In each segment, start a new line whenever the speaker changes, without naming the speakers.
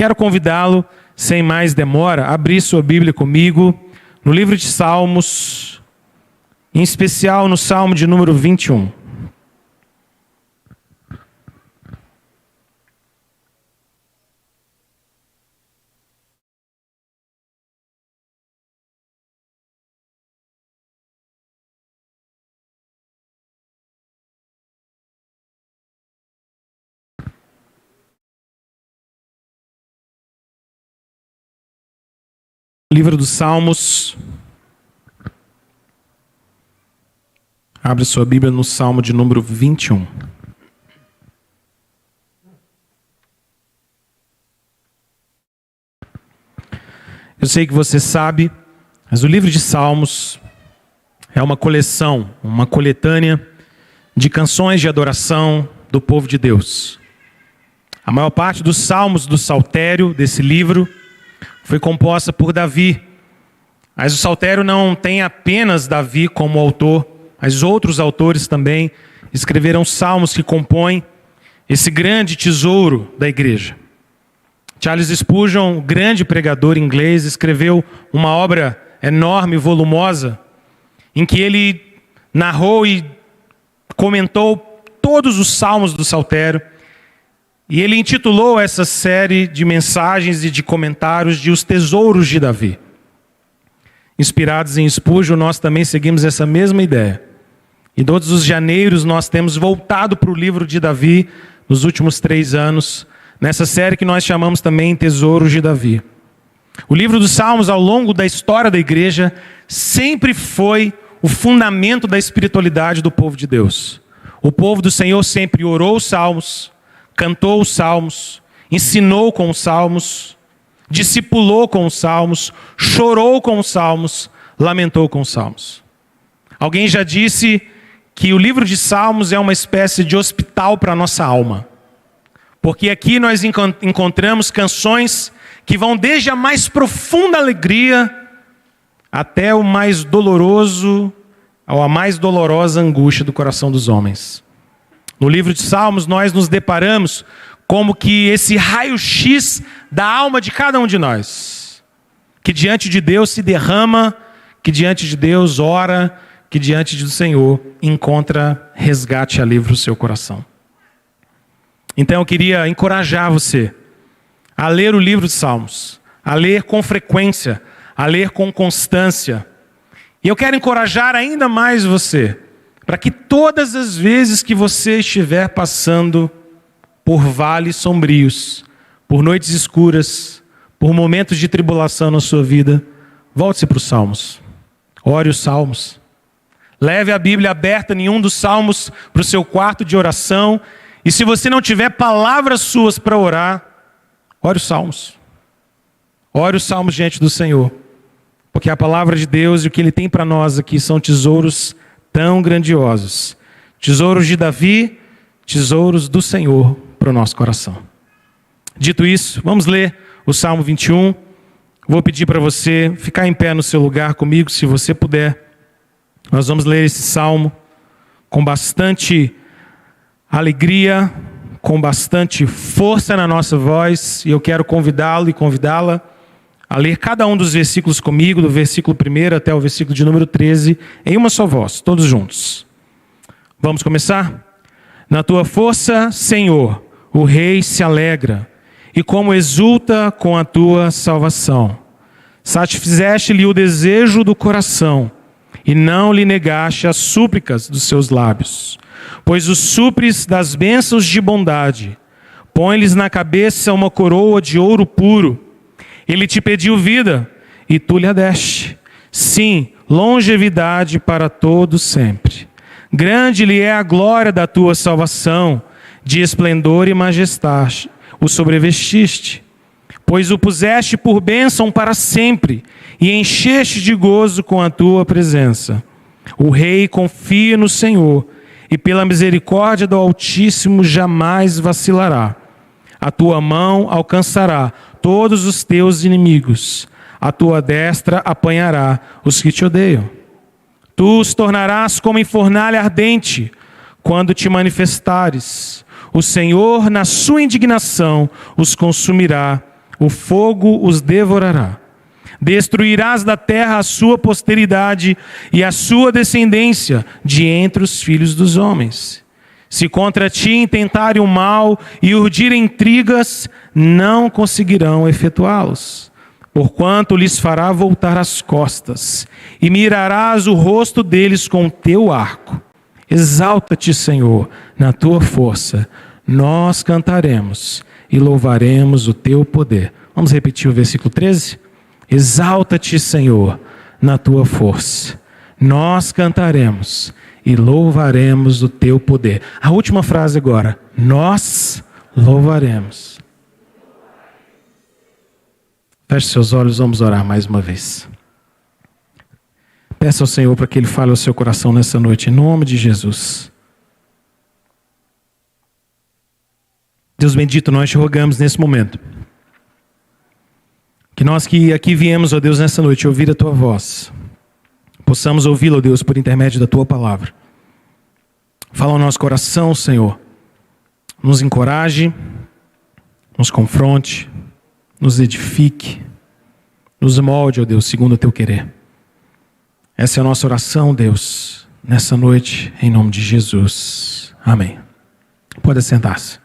quero convidá-lo, sem mais demora, a abrir sua Bíblia comigo no livro de Salmos, em especial no Salmo de número 21. Livro dos Salmos. Abre sua Bíblia no Salmo de número 21. Eu sei que você sabe, mas o livro de Salmos é uma coleção, uma coletânea de canções de adoração do povo de Deus. A maior parte dos salmos do saltério desse livro foi composta por Davi. Mas o saltério não tem apenas Davi como autor, mas outros autores também escreveram salmos que compõem esse grande tesouro da igreja. Charles Spurgeon, grande pregador inglês, escreveu uma obra enorme, volumosa, em que ele narrou e comentou todos os salmos do saltério. E ele intitulou essa série de mensagens e de comentários de Os Tesouros de Davi. Inspirados em Spurgeon, nós também seguimos essa mesma ideia. E todos os janeiros nós temos voltado para o livro de Davi nos últimos 3 anos, nessa série que nós chamamos também Tesouros de Davi. O livro dos Salmos, ao longo da história da igreja, sempre foi o fundamento da espiritualidade do povo de Deus. O povo do Senhor sempre orou os salmos, cantou os salmos, ensinou com os salmos, discipulou com os salmos, chorou com os salmos, lamentou com os salmos. Alguém já disse que o livro de Salmos é uma espécie de hospital para a nossa alma. Porque aqui nós encontramos canções que vão desde a mais profunda alegria até o mais doloroso, ou a mais dolorosa angústia do coração dos homens. No livro de Salmos, nós nos deparamos como que esse raio-x da alma de cada um de nós, que diante de Deus se derrama, que diante de Deus ora, que diante do Senhor encontra resgate e alívio no seu coração. Então eu queria encorajar você a ler o livro de Salmos, a ler com frequência, a ler com constância. E eu quero encorajar ainda mais você, para que todas as vezes que você estiver passando por vales sombrios, por noites escuras, por momentos de tribulação na sua vida, volte-se para os Salmos. Ore os Salmos. Leve a Bíblia aberta em um dos Salmos para o seu quarto de oração. E se você não tiver palavras suas para orar, ore os Salmos. Ore os Salmos diante do Senhor. Porque a palavra de Deus e o que Ele tem para nós aqui são tesouros tão grandiosos. Tesouros de Davi, tesouros do Senhor para o nosso coração. Dito isso, vamos ler o Salmo 21. Vou pedir para você ficar em pé no seu lugar comigo, se você puder. Nós vamos ler esse salmo com bastante alegria, com bastante força na nossa voz. E eu quero convidá-lo e convidá-la a ler cada um dos versículos comigo, do versículo 1 até o versículo de número 13, em uma só voz, todos juntos. Vamos começar? Na tua força, Senhor, o rei se alegra, e como exulta com a tua salvação. Satisfizeste-lhe o desejo do coração, e não lhe negaste as súplicas dos seus lábios. Pois os supres das bênçãos de bondade, põe-lhes na cabeça uma coroa de ouro puro. Ele te pediu vida, e tu lhe a deste. Sim, longevidade para todo sempre. Grande lhe é a glória da tua salvação, de esplendor e majestade o sobrevestiste. Pois o puseste por bênção para sempre, e encheste de gozo com a tua presença. O rei confia no Senhor, e pela misericórdia do Altíssimo jamais vacilará. A tua mão alcançará todos os teus inimigos. A tua destra apanhará os que te odeiam. Tu os tornarás como em fornalha ardente, quando te manifestares. O Senhor, na sua indignação, os consumirá. o fogo os devorará. Destruirás da terra a sua posteridade e a sua descendência de entre os filhos dos homens. Se contra ti intentarem o mal e urdirem intrigas, não conseguirão efetuá-los. Porquanto lhes fará voltar as costas, e mirarás o rosto deles com o teu arco. Exalta-te, Senhor, na tua força. Nós cantaremos e louvaremos o teu poder. Vamos repetir o versículo 13? Exalta-te, Senhor, na tua força. Nós cantaremos e louvaremos o teu poder. A última frase agora. Nós louvaremos. Feche seus olhos, vamos orar mais uma vez. Peça ao Senhor para que Ele fale ao seu coração nessa noite, em nome de Jesus. Deus bendito, nós te rogamos nesse momento. Que nós que aqui viemos, ó Deus, nessa noite, ouvir a Tua voz, possamos ouvi-la, ó Deus, por intermédio da Tua palavra. Fala ao nosso coração, Senhor. Nos encoraje, nos confronte, nos edifique, nos molde, ó Deus, segundo o Teu querer. Essa é a nossa oração, Deus, nessa noite, em nome de Jesus. Amém. Pode sentar-se.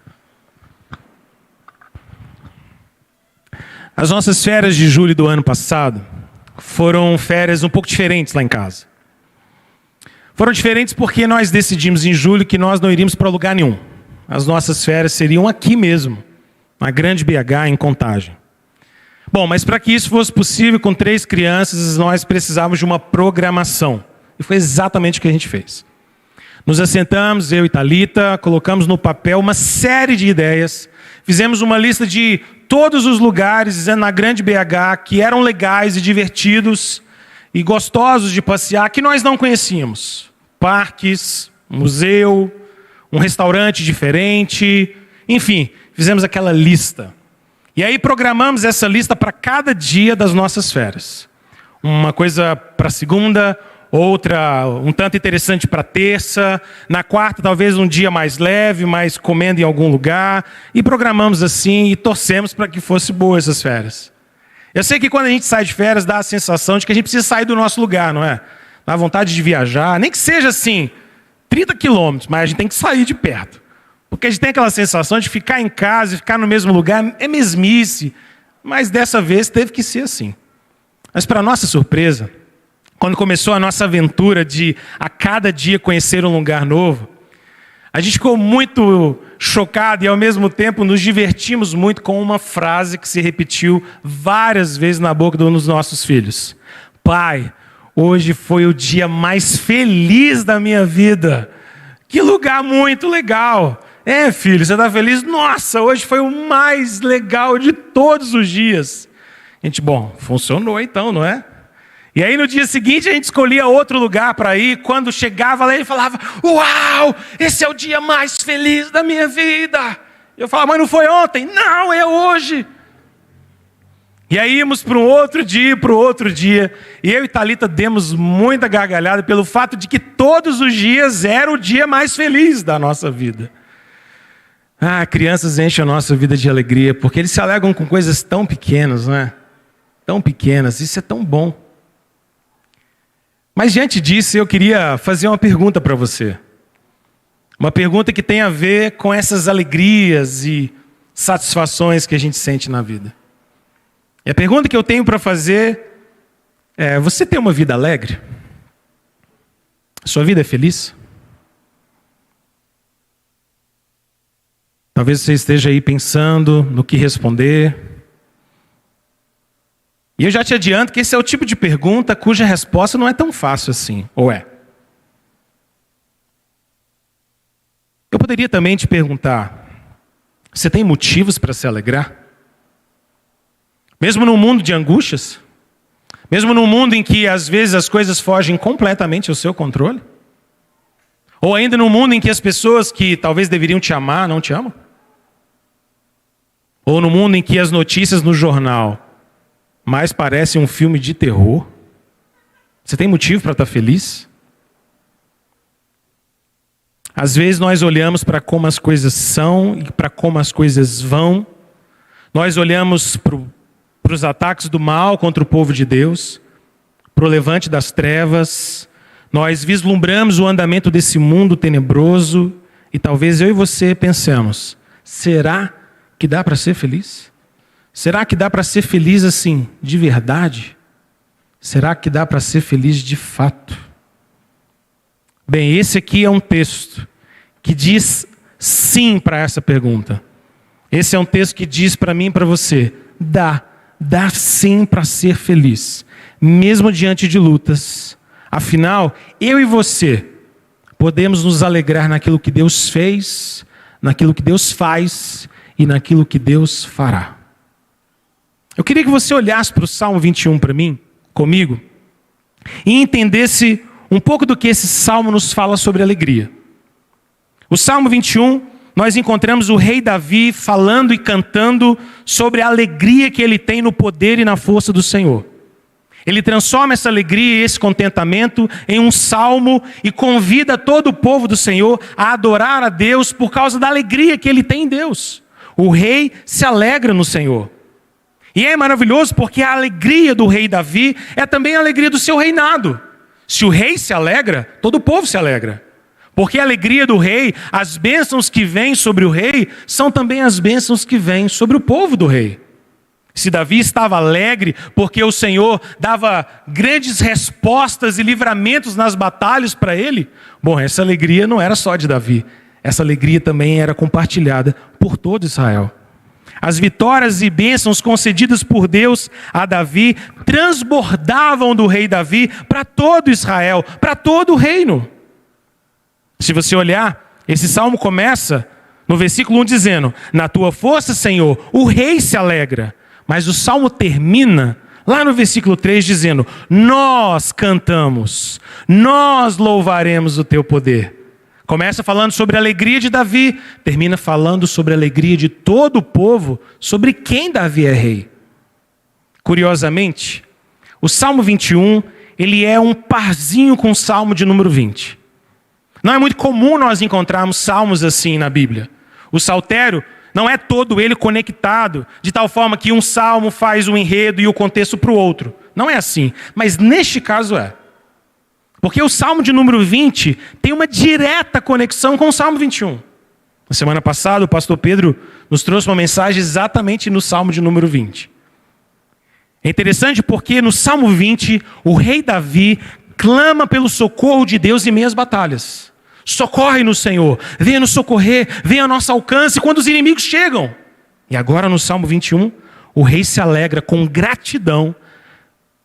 As nossas férias de julho do ano passado foram férias um pouco diferentes lá em casa. Foram diferentes porque nós decidimos em julho que nós não iríamos para lugar nenhum. As nossas férias seriam aqui mesmo, na Grande BH, em Contagem. Bom, mas para que isso fosse possível com 3 crianças, nós precisávamos de uma programação. E foi exatamente o que a gente fez. Nos assentamos, eu e Thalita, colocamos no papel uma série de ideias. Fizemos uma lista de todos os lugares na Grande BH que eram legais e divertidos e gostosos de passear, que nós não conhecíamos. Parques, museu, um restaurante diferente, enfim, fizemos aquela lista. E aí programamos essa lista para cada dia das nossas férias. Uma coisa para segunda, outra um tanto interessante para terça, na quarta talvez um dia mais leve, mas comendo em algum lugar, e programamos assim e torcemos para que fosse boa essas férias. Eu sei que quando a gente sai de férias dá a sensação de que a gente precisa sair do nosso lugar, não é? Dá vontade de viajar, nem que seja assim, 30 quilômetros, mas a gente tem que sair de perto. Porque a gente tem aquela sensação de ficar em casa e ficar no mesmo lugar, é mesmice, mas dessa vez teve que ser assim. Mas para nossa surpresa, quando começou a nossa aventura de a cada dia conhecer um lugar novo, a gente ficou muito chocado e ao mesmo tempo nos divertimos muito com uma frase que se repetiu várias vezes na boca dos nossos filhos. Pai, hoje foi o dia mais feliz da minha vida. Que lugar muito legal. É, filho, você está feliz? Nossa, hoje foi o mais legal de todos os dias. A gente, bom, funcionou então, não é? E aí no dia seguinte a gente escolhia outro lugar para ir. Quando chegava lá ele falava, uau, esse é o dia mais feliz da minha vida. Eu falava, mas não foi ontem? Não, é hoje. E aí íamos para um outro dia, e eu e Thalita demos muita gargalhada pelo fato de que todos os dias era o dia mais feliz da nossa vida. Crianças enchem a nossa vida de alegria, porque eles se alegram com coisas tão pequenas, não é? Tão pequenas, isso é tão bom. Mas diante disso, eu queria fazer uma pergunta para você. Uma pergunta que tem a ver com essas alegrias e satisfações que a gente sente na vida. E a pergunta que eu tenho para fazer é, você tem uma vida alegre? Sua vida é feliz? Talvez você esteja aí pensando no que responder. E eu já te adianto que esse é o tipo de pergunta cuja resposta não é tão fácil assim, ou é? Eu poderia também te perguntar, você tem motivos para se alegrar? Mesmo num mundo de angústias? Mesmo num mundo em que às vezes as coisas fogem completamente ao seu controle? Ou ainda num mundo em que as pessoas que talvez deveriam te amar não te amam? Ou no mundo em que as notícias no jornal mais parecem um filme de terror? Você tem motivo para estar feliz? Às vezes nós olhamos para como as coisas são e para como as coisas vão. Nós olhamos para o para os ataques do mal contra o povo de Deus, para o levante das trevas. Nós vislumbramos o andamento desse mundo tenebroso e talvez eu e você pensemos, será que dá para ser feliz? Será que dá para ser feliz assim, de verdade? Será que dá para ser feliz de fato? Bem, esse aqui é um texto que diz sim para essa pergunta. Esse é um texto que diz para mim e para você, dá sim para ser feliz, mesmo diante de lutas. Afinal, eu e você podemos nos alegrar naquilo que Deus fez, naquilo que Deus faz e naquilo que Deus fará. Eu queria que você olhasse para o Salmo 21 para mim, comigo, e entendesse um pouco do que esse Salmo nos fala sobre alegria. O Salmo 21, nós encontramos o rei Davi falando e cantando sobre a alegria que ele tem no poder e na força do Senhor. Ele transforma essa alegria e esse contentamento em um salmo e convida todo o povo do Senhor a adorar a Deus por causa da alegria que ele tem em Deus. O rei se alegra no Senhor. E é maravilhoso porque a alegria do rei Davi é também a alegria do seu reinado. Se o rei se alegra, todo o povo se alegra. Porque a alegria do rei, as bênçãos que vêm sobre o rei, são também as bênçãos que vêm sobre o povo do rei. Se Davi estava alegre porque o Senhor dava grandes respostas e livramentos nas batalhas para ele, bom, essa alegria não era só de Davi. Essa alegria também era compartilhada por todo Israel. As vitórias e bênçãos concedidas por Deus a Davi transbordavam do rei Davi para todo Israel, para todo o reino. Se você olhar, esse salmo começa no versículo 1 dizendo, na tua força, Senhor, o rei se alegra. Mas o salmo termina lá no versículo 3 dizendo, nós cantamos, nós louvaremos o teu poder. Começa falando sobre a alegria de Davi, termina falando sobre a alegria de todo o povo, sobre quem Davi é rei. Curiosamente, o Salmo 21, ele é um parzinho com o Salmo de número 20. Não é muito comum nós encontrarmos salmos assim na Bíblia. O saltério não é todo ele conectado, de tal forma que um salmo faz o enredo e o contexto para o outro. Não é assim, mas neste caso é. Porque o Salmo de número 20 tem uma direta conexão com o Salmo 21. Na semana passada, o pastor Pedro nos trouxe uma mensagem exatamente no Salmo de número 20. É interessante porque no Salmo 20, o rei Davi clama pelo socorro de Deus em meias batalhas. Socorre-nos, Senhor, venha nos socorrer, venha ao nosso alcance quando os inimigos chegam. E agora no Salmo 21, o rei se alegra com gratidão,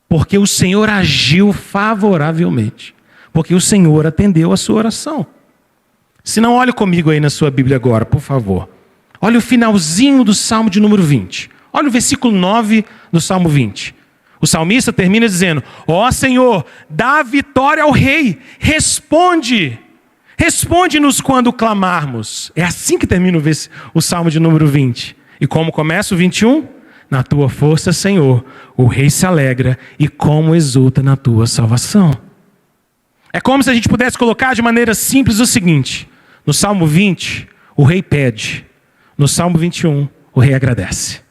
porque o Senhor agiu favoravelmente, porque o Senhor atendeu a sua oração. Se não, olhe comigo aí na sua Bíblia agora, por favor. Olha o finalzinho do Salmo de número 20. Olha o versículo 9 do Salmo 20. O salmista termina dizendo, ó Senhor, dá vitória ao rei, responde-nos quando clamarmos. É assim que termina o Salmo de número 20. E como começa o 21? Na tua força, Senhor, o rei se alegra e como exulta na tua salvação. É como se a gente pudesse colocar de maneira simples o seguinte. No Salmo 20, o rei pede. No Salmo 21, o rei agradece.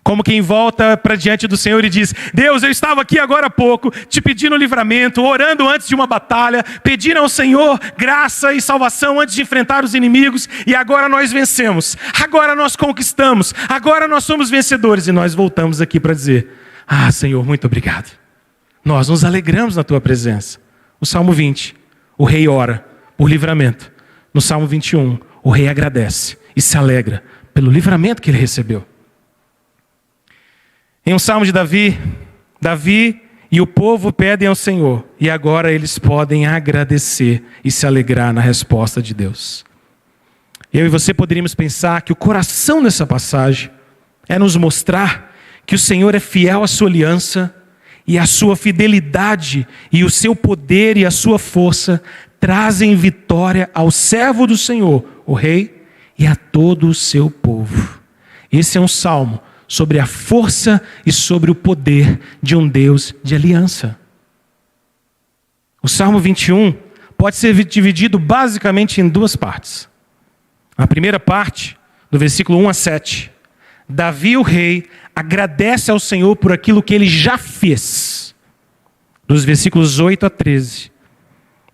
Como quem volta para diante do Senhor e diz, Deus, eu estava aqui agora há pouco, te pedindo livramento, orando antes de uma batalha, pedindo ao Senhor graça e salvação antes de enfrentar os inimigos, e agora nós vencemos, agora nós conquistamos, agora nós somos vencedores, e nós voltamos aqui para dizer, Senhor, muito obrigado. Nós nos alegramos na tua presença. O Salmo 20, o rei ora por livramento. No Salmo 21, o rei agradece e se alegra pelo livramento que ele recebeu. Em um salmo de Davi e o povo pedem ao Senhor, e agora eles podem agradecer e se alegrar na resposta de Deus. Eu e você poderíamos pensar que o coração dessa passagem é nos mostrar que o Senhor é fiel à sua aliança, e a sua fidelidade e o seu poder e a sua força trazem vitória ao servo do Senhor, o rei, e a todo o seu povo. Esse é um salmo sobre a força e sobre o poder de um Deus de aliança. O Salmo 21 pode ser dividido basicamente em duas partes. A primeira parte, do versículo 1 a 7, Davi, o rei, agradece ao Senhor por aquilo que ele já fez. Dos versículos 8 a 13.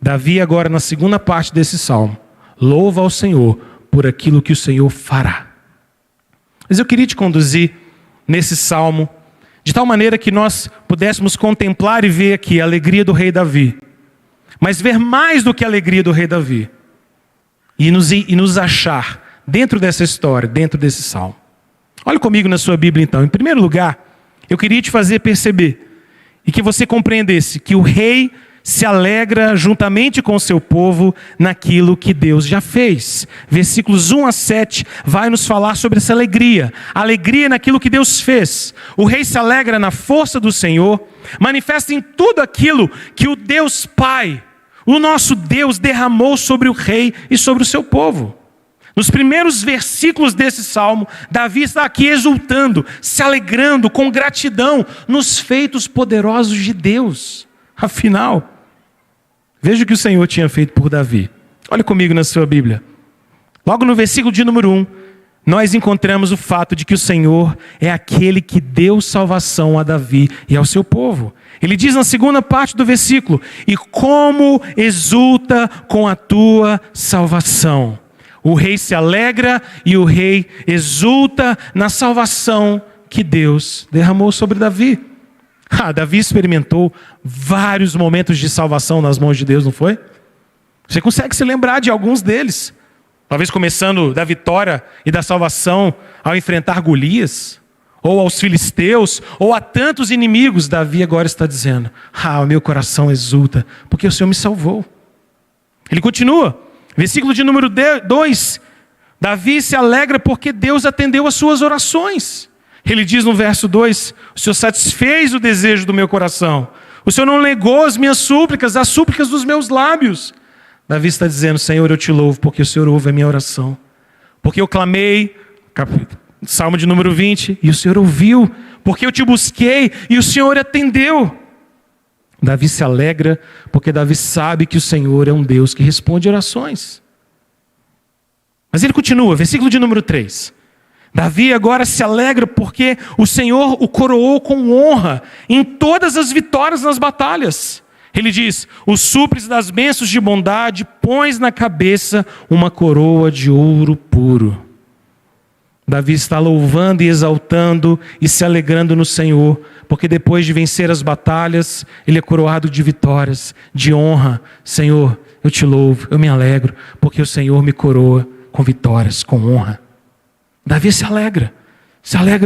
Davi agora na segunda parte desse salmo, louva ao Senhor por aquilo que o Senhor fará. Mas eu queria te conduzir nesse salmo, de tal maneira que nós pudéssemos contemplar e ver aqui a alegria do rei Davi. Mas ver mais do que a alegria do rei Davi. E nos achar dentro dessa história, dentro desse salmo. Olha comigo na sua Bíblia então. Em primeiro lugar, eu queria te fazer perceber e que você compreendesse que o rei se alegra juntamente com o seu povo naquilo que Deus já fez. Versículos 1 a 7 vai nos falar sobre essa alegria. Alegria naquilo que Deus fez. O rei se alegra na força do Senhor, manifesta em tudo aquilo que o Deus Pai, o nosso Deus, derramou sobre o rei e sobre o seu povo. Nos primeiros versículos desse salmo, Davi está aqui exultando, se alegrando com gratidão nos feitos poderosos de Deus. Afinal, veja o que o Senhor tinha feito por Davi. Olha comigo na sua Bíblia. Logo no versículo de número 1, nós encontramos o fato de que o Senhor é aquele que deu salvação a Davi e ao seu povo. Ele diz na segunda parte do versículo: e como exulta com a tua salvação. O rei se alegra e o rei exulta na salvação que Deus derramou sobre Davi. Davi experimentou vários momentos de salvação nas mãos de Deus, não foi? Você consegue se lembrar de alguns deles? Talvez começando da vitória e da salvação ao enfrentar Golias, ou aos filisteus, ou a tantos inimigos. Davi agora está dizendo: o meu coração exulta, porque o Senhor me salvou. Ele continua, versículo de número 2, Davi se alegra porque Deus atendeu as suas orações. Ele diz no verso 2, o Senhor satisfez o desejo do meu coração. O Senhor não negou as minhas súplicas, as súplicas dos meus lábios. Davi está dizendo: Senhor, eu te louvo porque o Senhor ouve a minha oração. Porque eu clamei, Salmo de número 20, e o Senhor ouviu. Porque eu te busquei e o Senhor atendeu. Davi se alegra porque Davi sabe que o Senhor é um Deus que responde orações. Mas ele continua, versículo de número 3. Davi agora se alegra porque o Senhor o coroou com honra em todas as vitórias nas batalhas. Ele diz: os supres das bênçãos de bondade pões na cabeça uma coroa de ouro puro. Davi está louvando e exaltando e se alegrando no Senhor, porque depois de vencer as batalhas, ele é coroado de vitórias, de honra. Senhor, eu te louvo, eu me alegro, porque o Senhor me coroa com vitórias, com honra. Davi se alegra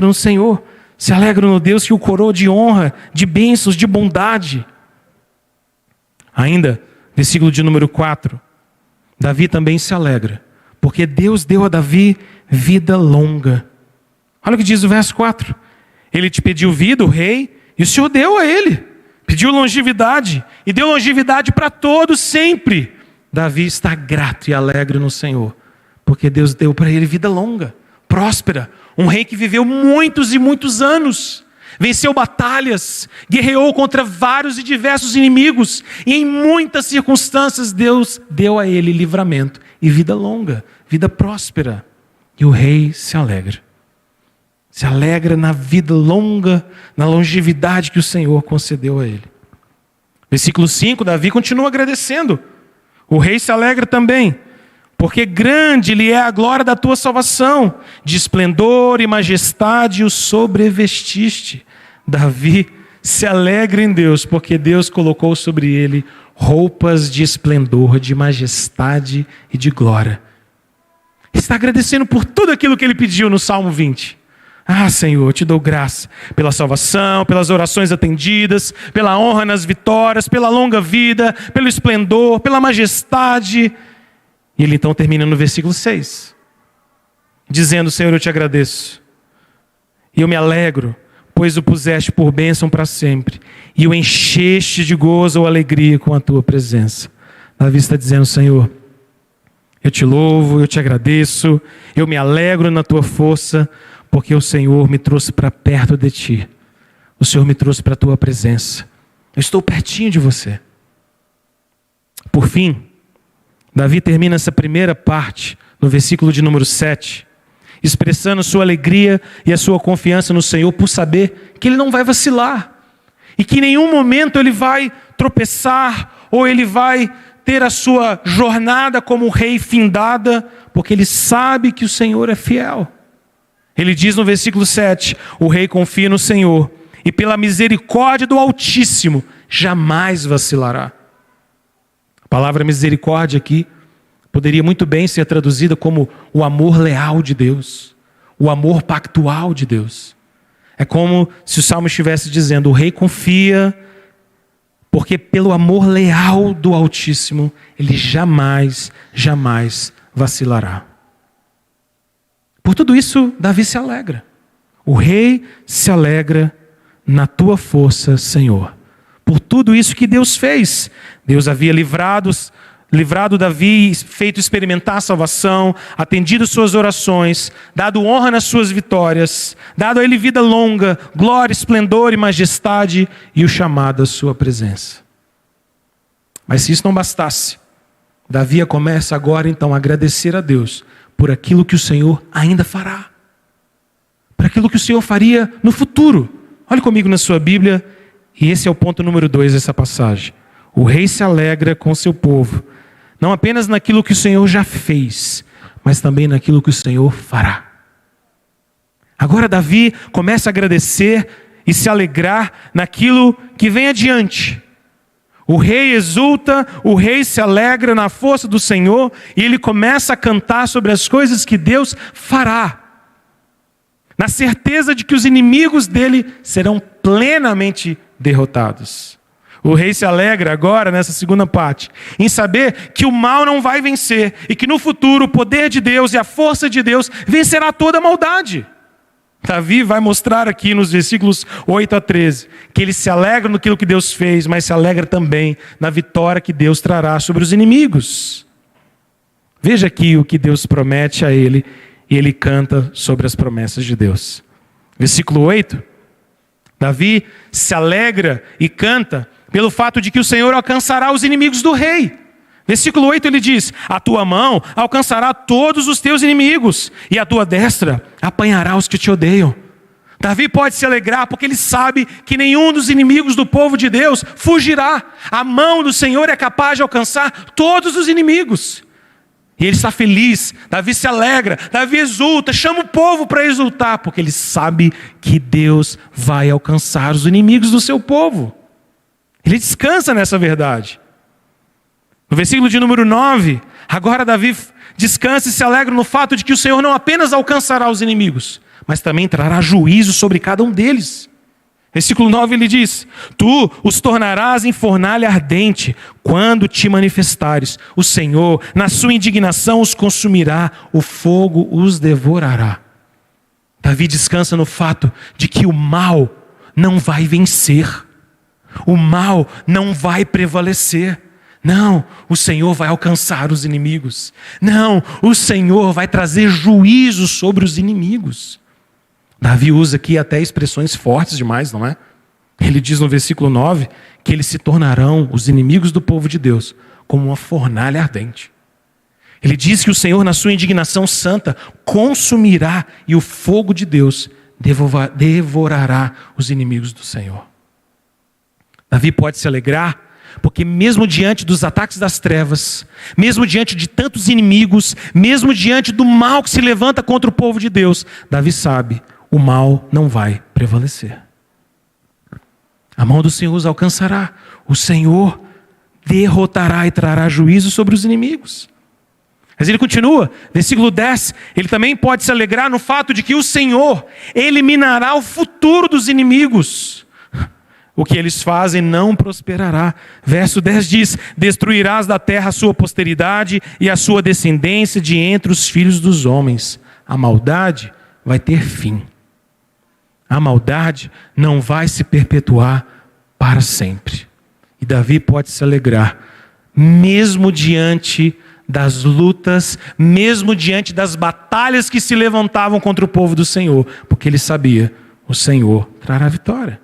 no Senhor, se alegra no Deus que o coroa de honra, de bênçãos, de bondade. Ainda, versículo de número 4, Davi também se alegra, porque Deus deu a Davi vida longa. Olha o que diz o verso 4. Ele te pediu vida, o rei, e o Senhor deu a ele. Pediu longevidade, e deu longevidade para todos sempre. Davi está grato e alegre no Senhor, porque Deus deu para ele vida longa, próspera. Um rei que viveu muitos e muitos anos. Venceu batalhas, guerreou contra vários e diversos inimigos. E em muitas circunstâncias Deus deu a ele livramento e vida longa, vida próspera. E o rei se alegra. Se alegra na vida longa, na longevidade que o Senhor concedeu a ele. Versículo 5, Davi continua agradecendo. O rei se alegra também, porque grande lhe é a glória da tua salvação, de esplendor e majestade o sobrevestiste. Davi se alegra em Deus, porque Deus colocou sobre ele roupas de esplendor, de majestade e de glória. Está agradecendo por tudo aquilo que ele pediu no Salmo 20. Senhor, te dou graça pela salvação, pelas orações atendidas, pela honra nas vitórias, pela longa vida, pelo esplendor, pela majestade. E ele então termina no versículo 6, dizendo: Senhor, eu te agradeço, e eu me alegro, pois o puseste por bênção para sempre, e o encheste de gozo ou alegria com a tua presença. Davi está dizendo: Senhor, eu te louvo, eu te agradeço, eu me alegro na tua força, porque o Senhor me trouxe para perto de ti, o Senhor me trouxe para a tua presença, eu estou pertinho de você. Por fim, Davi termina essa primeira parte, no versículo de número 7, expressando sua alegria e a sua confiança no Senhor por saber que ele não vai vacilar e que em nenhum momento ele vai tropeçar ou ele vai ter a sua jornada como rei findada, porque ele sabe que o Senhor é fiel. Ele diz no versículo 7, o rei confia no Senhor e pela misericórdia do Altíssimo jamais vacilará. A palavra misericórdia aqui poderia muito bem ser traduzida como o amor leal de Deus, o amor pactual de Deus. É como se o Salmo estivesse dizendo, o rei confia, porque pelo amor leal do Altíssimo, ele jamais vacilará. Por tudo isso, Davi se alegra. O rei se alegra na tua força, Senhor. Por tudo isso que Deus fez. Deus havia livrado Davi, feito experimentar a salvação, atendido suas orações, dado honra nas suas vitórias, dado a ele vida longa, glória, esplendor e majestade, e o chamado à sua presença. Mas se isso não bastasse, Davi começa agora então a agradecer a Deus por aquilo que o Senhor ainda fará, por aquilo que o Senhor faria no futuro. Olhe comigo na sua Bíblia, e esse é o ponto número 2 dessa passagem. O rei se alegra com seu povo, não apenas naquilo que o Senhor já fez, mas também naquilo que o Senhor fará. Agora Davi começa a agradecer e se alegrar naquilo que vem adiante. O rei exulta, o rei se alegra na força do Senhor e ele começa a cantar sobre as coisas que Deus fará, na certeza de que os inimigos dele serão plenamente derrotados. O rei se alegra agora, nessa segunda parte, em saber que o mal não vai vencer e que no futuro o poder de Deus e a força de Deus vencerá toda a maldade. Davi vai mostrar aqui nos versículos 8 a 13, que ele se alegra naquilo que Deus fez, mas se alegra também na vitória que Deus trará sobre os inimigos. Veja aqui o que Deus promete a ele, e ele canta sobre as promessas de Deus. Versículo 8, Davi se alegra e canta pelo fato de que o Senhor alcançará os inimigos do rei. Versículo 8 ele diz, a tua mão alcançará todos os teus inimigos, e a tua destra apanhará os que te odeiam. Davi pode se alegrar porque ele sabe que nenhum dos inimigos do povo de Deus fugirá. A mão do Senhor é capaz de alcançar todos os inimigos. E ele está feliz, Davi se alegra, Davi exulta, chama o povo para exultar, porque ele sabe que Deus vai alcançar os inimigos do seu povo. Ele descansa nessa verdade. No versículo de número 9, agora Davi descansa e se alegra no fato de que o Senhor não apenas alcançará os inimigos, mas também trará juízo sobre cada um deles. Versículo 9 ele diz, tu os tornarás em fornalha ardente, quando te manifestares. O Senhor, na sua indignação, os consumirá, o fogo os devorará. Davi descansa no fato de que o mal não vai vencer. O mal não vai prevalecer. Não, o Senhor vai alcançar os inimigos. Não, o Senhor vai trazer juízo sobre os inimigos. Davi usa aqui até expressões fortes demais, não é? Ele diz no versículo 9 que eles se tornarão, os inimigos do povo de Deus, como uma fornalha ardente. Ele diz que o Senhor, na sua indignação santa, consumirá e o fogo de Deus devorará os inimigos do Senhor. Davi pode se alegrar porque mesmo diante dos ataques das trevas, mesmo diante de tantos inimigos, mesmo diante do mal que se levanta contra o povo de Deus, Davi sabe, o mal não vai prevalecer. A mão do Senhor os alcançará, o Senhor derrotará e trará juízo sobre os inimigos. Mas ele continua, versículo 10, ele também pode se alegrar no fato de que o Senhor eliminará o futuro dos inimigos. O que eles fazem não prosperará. Verso 10 diz, destruirás da terra a sua posteridade e a sua descendência de entre os filhos dos homens. A maldade vai ter fim. A maldade não vai se perpetuar para sempre. E Davi pode se alegrar, mesmo diante das lutas, mesmo diante das batalhas que se levantavam contra o povo do Senhor, porque ele sabia, o Senhor trará vitória.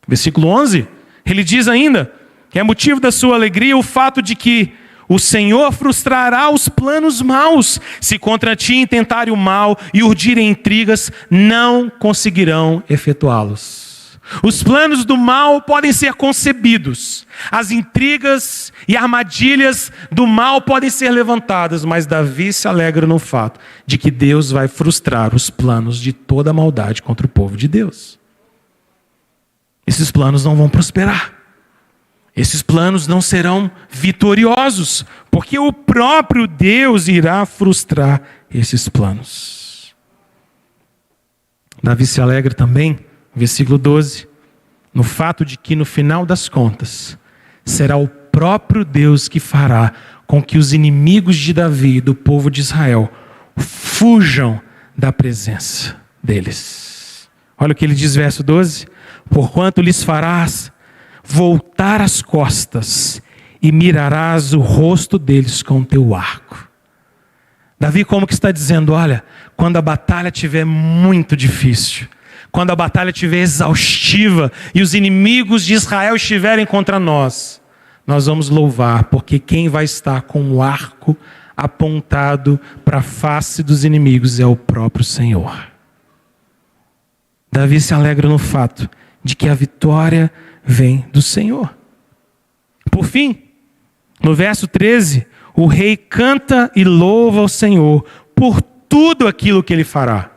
Versículo 11, ele diz ainda que é motivo da sua alegria o fato de que O Senhor frustrará os planos maus. Se contra ti intentarem o mal e urdirem intrigas, não conseguirão efetuá-los. Os planos do mal podem ser concebidos. As intrigas e armadilhas do mal podem ser levantadas. Mas Davi se alegra no fato de que Deus vai frustrar os planos de toda a maldade contra o povo de Deus. Esses planos não vão prosperar. Esses planos não serão vitoriosos, porque o próprio Deus irá frustrar esses planos. Davi se alegra também, versículo 12, no fato de que no final das contas, será o próprio Deus que fará com que os inimigos de Davi e do povo de Israel fujam da presença deles. Olha o que ele diz, verso 12: porquanto lhes farás voltar as costas e mirarás o rosto deles com teu arco. Davi como que está dizendo, olha, quando a batalha estiver muito difícil, quando a batalha estiver exaustiva e os inimigos de Israel estiverem contra nós, nós vamos louvar, porque quem vai estar com o arco apontado para a face dos inimigos é o próprio Senhor. Davi se alegra no fato de que a vitória vem do Senhor. Por fim, no verso 13, o rei canta e louva ao Senhor por tudo aquilo que ele fará.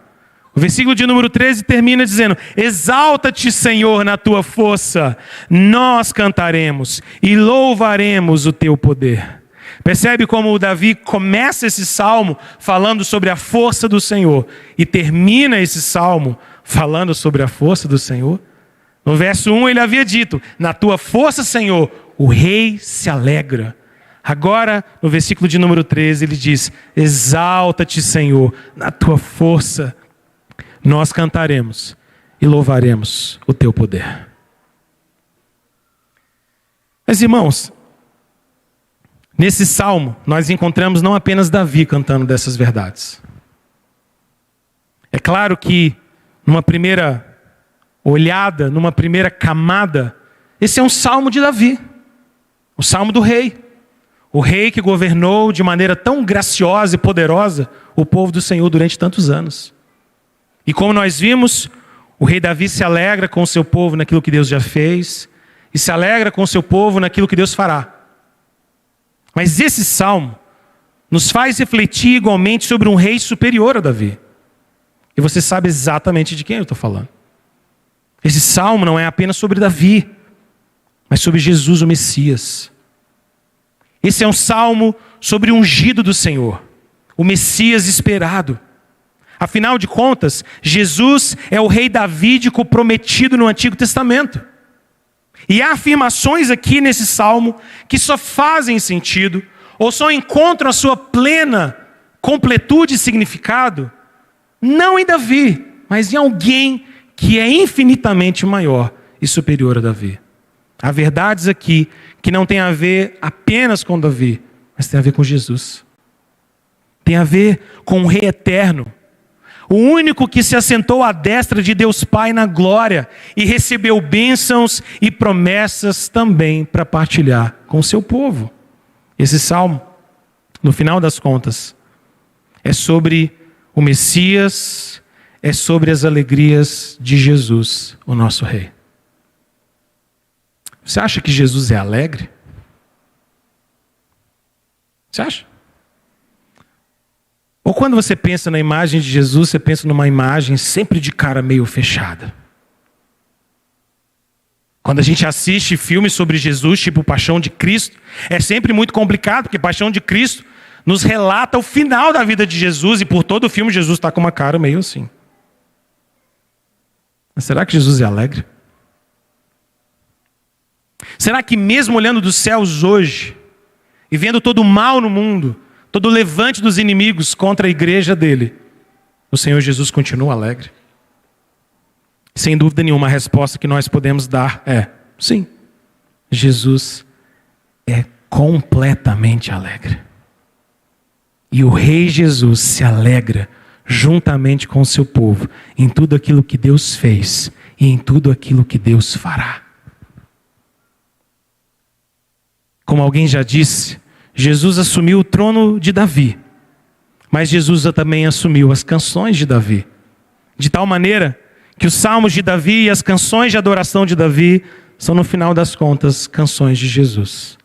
O versículo de número 13 termina dizendo: exalta-te, Senhor, na tua força, nós cantaremos e louvaremos o teu poder. Percebe como o Davi começa esse salmo falando sobre a força do Senhor e termina esse salmo falando sobre a força do Senhor? No verso 1 ele havia dito: na tua força, Senhor, o rei se alegra. Agora, no versículo de número 13, ele diz: exalta-te, Senhor, na tua força, nós cantaremos e louvaremos o teu poder. Mas irmãos, nesse salmo nós encontramos não apenas Davi cantando dessas verdades. É claro que numa primeira olhada, numa primeira camada, esse é um salmo de Davi, o salmo do rei. O rei que governou de maneira tão graciosa e poderosa o povo do Senhor durante tantos anos. E como nós vimos, o rei Davi se alegra com o seu povo naquilo que Deus já fez, e se alegra com o seu povo naquilo que Deus fará. Mas esse salmo nos faz refletir igualmente sobre um rei superior a Davi. E você sabe exatamente de quem eu estou falando. Esse salmo não é apenas sobre Davi, mas sobre Jesus, o Messias. Esse é um salmo sobre o ungido do Senhor, o Messias esperado. Afinal de contas, Jesus é o rei davídico prometido no Antigo Testamento. E há afirmações aqui nesse salmo que só fazem sentido, ou só encontram a sua plena completude e significado, não em Davi, mas em alguém que é infinitamente maior e superior a Davi. Há verdades aqui que não tem a ver apenas com Davi, mas tem a ver com Jesus. Tem a ver com o Rei eterno, o único que se assentou à destra de Deus Pai na glória e recebeu bênçãos e promessas também para partilhar com o seu povo. Esse salmo, no final das contas, é sobre o Messias, é sobre as alegrias de Jesus, o nosso Rei. Você acha que Jesus é alegre? Você acha? Ou quando você pensa na imagem de Jesus, você pensa numa imagem sempre de cara meio fechada? Quando a gente assiste filmes sobre Jesus, tipo Paixão de Cristo, é sempre muito complicado, porque Paixão de Cristo nos relata o final da vida de Jesus, e por todo o filme Jesus está com uma cara meio assim. Mas será que Jesus é alegre? Será que mesmo olhando dos céus hoje, e vendo todo o mal no mundo, todo o levante dos inimigos contra a igreja dele, o Senhor Jesus continua alegre? Sem dúvida nenhuma, a resposta que nós podemos dar é: sim, Jesus é completamente alegre. E o Rei Jesus se alegra juntamente com o seu povo em tudo aquilo que Deus fez e em tudo aquilo que Deus fará. Como alguém já disse, Jesus assumiu o trono de Davi, mas Jesus também assumiu as canções de Davi. De tal maneira que os salmos de Davi e as canções de adoração de Davi são, no final das contas, canções de Jesus.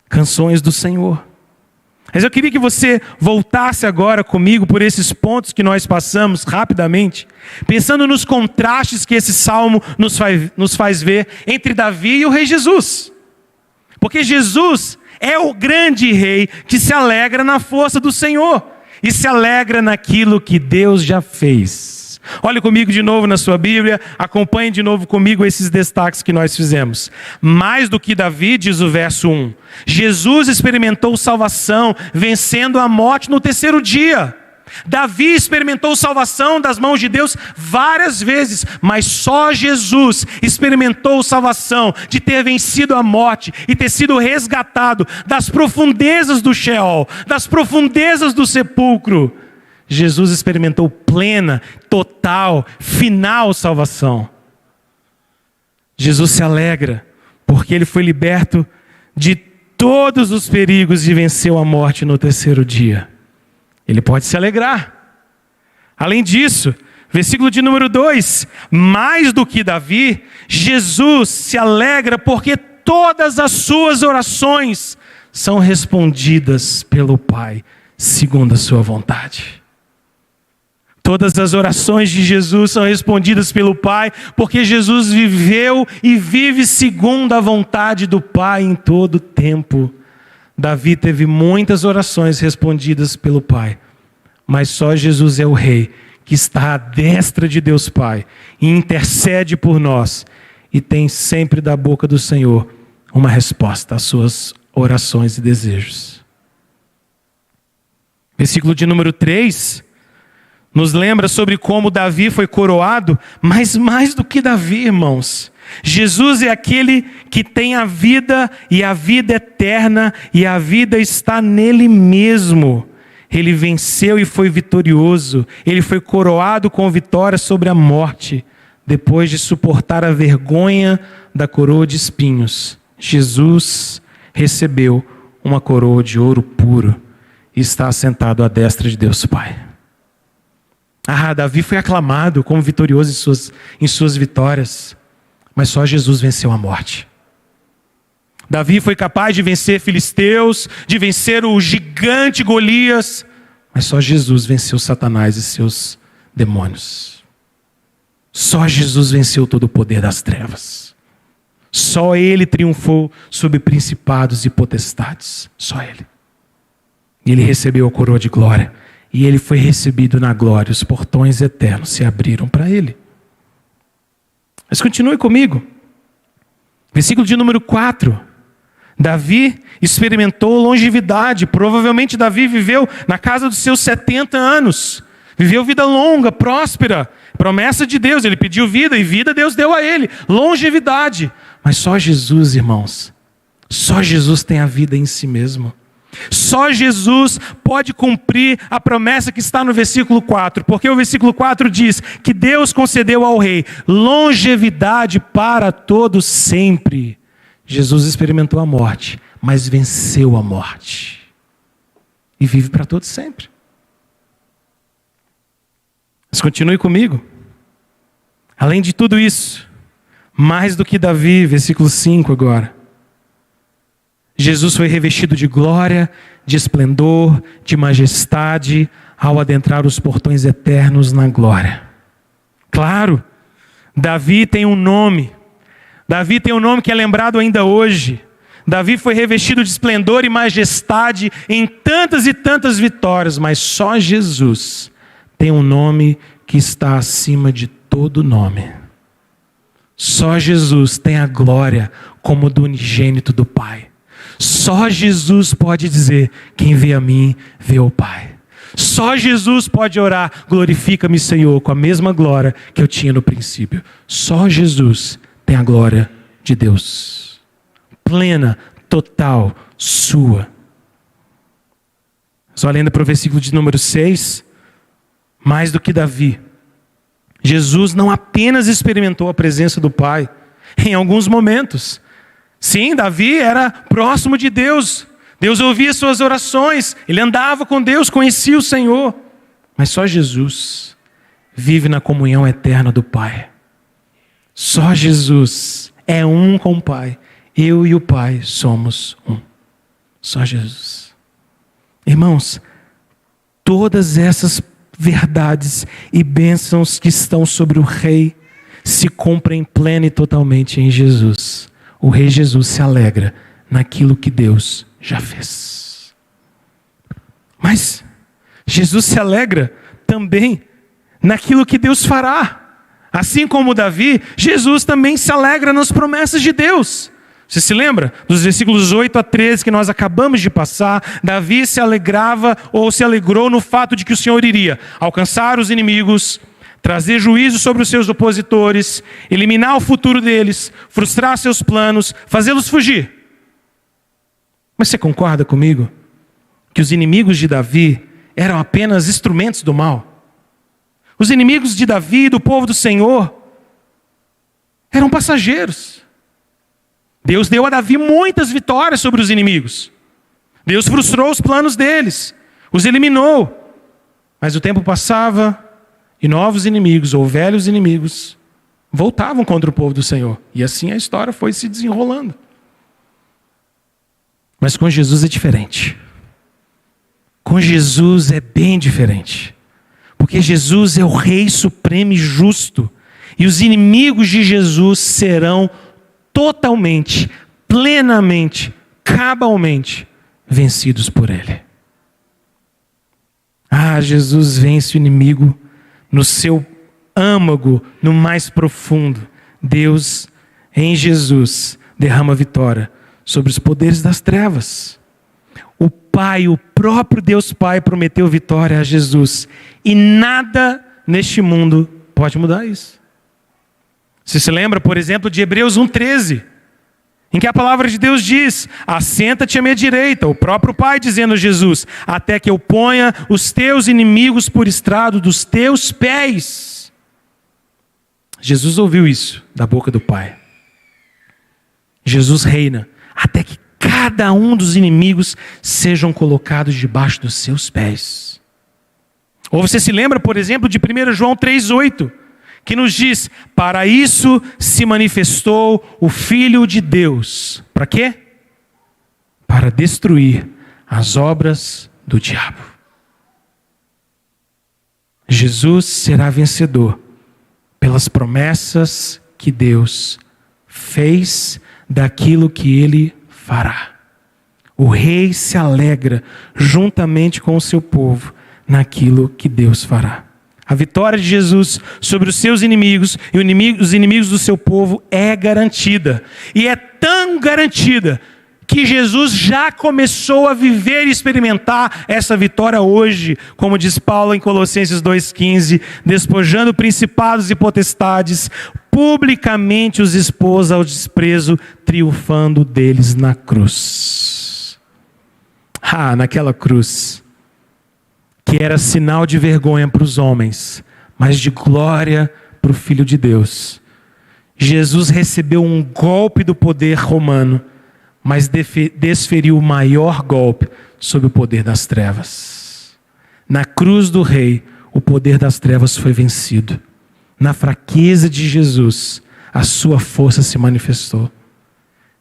Canções do Senhor. Mas eu queria que você voltasse agora comigo por esses pontos que nós passamos rapidamente, pensando nos contrastes que esse salmo nos faz ver entre Davi e o rei Jesus. Porque Jesus é o grande rei que se alegra na força do Senhor e se alegra naquilo que Deus já fez. Olhe comigo de novo na sua Bíblia, acompanhe de novo comigo esses destaques que nós fizemos. Mais do que Davi, diz o verso 1, Jesus experimentou salvação, vencendo a morte no terceiro dia. Davi experimentou salvação das mãos de Deus várias vezes, mas só Jesus experimentou salvação de ter vencido a morte e ter sido resgatado das profundezas do Sheol, das profundezas do sepulcro. Jesus experimentou plena, total, final salvação. Jesus se alegra porque ele foi liberto de todos os perigos e venceu a morte no terceiro dia. Ele pode se alegrar. Além disso, versículo de número 2, mais do que Davi, Jesus se alegra porque todas as suas orações são respondidas pelo Pai, segundo a sua vontade. Todas as orações de Jesus são respondidas pelo Pai, porque Jesus viveu e vive segundo a vontade do Pai em todo o tempo. Davi teve muitas orações respondidas pelo Pai, mas só Jesus é o Rei que está à destra de Deus Pai e intercede por nós e tem sempre da boca do Senhor uma resposta às suas orações e desejos. Versículo de número 3 nos lembra sobre como Davi foi coroado, mas mais do que Davi, irmãos, Jesus é aquele que tem a vida e a vida eterna, e a vida está nele mesmo. Ele venceu e foi vitorioso. Ele foi coroado com vitória sobre a morte, depois de suportar a vergonha da coroa de espinhos. Jesus recebeu uma coroa de ouro puro e está assentado à destra de Deus Pai. Davi foi aclamado como vitorioso em suas vitórias, mas só Jesus venceu a morte. Davi foi capaz de vencer filisteus, de vencer o gigante Golias, mas só Jesus venceu Satanás e seus demônios. Só Jesus venceu todo o poder das trevas. Só Ele triunfou sobre principados e potestades. Só Ele. E Ele recebeu a coroa de glória. E Ele foi recebido na glória. Os portões eternos se abriram para Ele. Mas continue comigo. Versículo de número 4. Davi experimentou longevidade. Provavelmente Davi viveu na casa dos seus 70 anos. Viveu vida longa, próspera. Promessa de Deus. Ele pediu vida e vida Deus deu a ele. Longevidade. Mas só Jesus, irmãos. Só Jesus tem a vida em si mesmo. Só Jesus pode cumprir a promessa que está no versículo 4, porque o versículo 4 diz que Deus concedeu ao rei longevidade para todos sempre. Jesus experimentou a morte, mas venceu a morte e vive para todos sempre. Mas continue comigo. Além de tudo isso, mais do que Davi, versículo 5 agora, Jesus foi revestido de glória, de esplendor, de majestade, ao adentrar os portões eternos na glória. Claro, Davi tem um nome. Davi tem um nome que é lembrado ainda hoje. Davi foi revestido de esplendor e majestade em tantas e tantas vitórias, mas só Jesus tem um nome que está acima de todo nome. Só Jesus tem a glória como do unigênito do Pai. Só Jesus pode dizer, quem vê a mim, vê o Pai. Só Jesus pode orar, glorifica-me, Senhor, com a mesma glória que eu tinha no princípio. Só Jesus tem a glória de Deus. Plena, total, sua. Só olhando para o versículo de número 6, mais do que Davi, Jesus não apenas experimentou a presença do Pai, em alguns momentos. Sim, Davi era próximo de Deus. Deus ouvia suas orações, ele andava com Deus, conhecia o Senhor. Mas só Jesus vive na comunhão eterna do Pai. Só Jesus é um com o Pai. Eu e o Pai somos um. Só Jesus. Irmãos, todas essas verdades e bênçãos que estão sobre o Rei se cumprem plena e totalmente em Jesus. O Rei Jesus se alegra naquilo que Deus já fez. Mas Jesus se alegra também naquilo que Deus fará. Assim como Davi, Jesus também se alegra nas promessas de Deus. Você se lembra dos versículos 8 a 13 que nós acabamos de passar? Davi se alegrava ou se alegrou no fato de que o Senhor iria alcançar os inimigos, trazer juízo sobre os seus opositores, eliminar o futuro deles, frustrar seus planos, fazê-los fugir. Mas você concorda comigo que os inimigos de Davi eram apenas instrumentos do mal? Os inimigos de Davi, do povo do Senhor, eram passageiros. Deus deu a Davi muitas vitórias sobre os inimigos. Deus frustrou os planos deles, os eliminou. Mas o tempo passava e novos inimigos, ou velhos inimigos, voltavam contra o povo do Senhor. E assim a história foi se desenrolando. Mas com Jesus é diferente. Com Jesus é bem diferente. Porque Jesus é o Rei Supremo e Justo. E os inimigos de Jesus serão totalmente, plenamente, cabalmente vencidos por Ele. Jesus vence o inimigo no seu âmago, no mais profundo. Deus, em Jesus, derrama vitória sobre os poderes das trevas. O Pai, o próprio Deus Pai, prometeu vitória a Jesus. E nada neste mundo pode mudar isso. Você se lembra, por exemplo, de Hebreus 1,13, em que a palavra de Deus diz: assenta-te à minha direita, o próprio Pai dizendo a Jesus, até que eu ponha os teus inimigos por estrado dos teus pés. Jesus ouviu isso da boca do Pai. Jesus reina até que cada um dos inimigos sejam colocados debaixo dos seus pés. Ou você se lembra, por exemplo, de 1 João 3,8, que nos diz: para isso se manifestou o Filho de Deus. Para quê? Para destruir as obras do diabo. Jesus será vencedor pelas promessas que Deus fez daquilo que Ele fará. O Rei se alegra juntamente com o seu povo naquilo que Deus fará. A vitória de Jesus sobre os seus inimigos e os inimigos do seu povo é garantida. E é tão garantida que Jesus já começou a viver e experimentar essa vitória hoje, como diz Paulo em Colossenses 2,15, despojando principados e potestades, publicamente os expôs ao desprezo, triunfando deles na cruz. Naquela cruz, que era sinal de vergonha para os homens, mas de glória para o Filho de Deus. Jesus recebeu um golpe do poder romano, mas desferiu o maior golpe sobre o poder das trevas. Na cruz do Rei, o poder das trevas foi vencido. Na fraqueza de Jesus, a sua força se manifestou.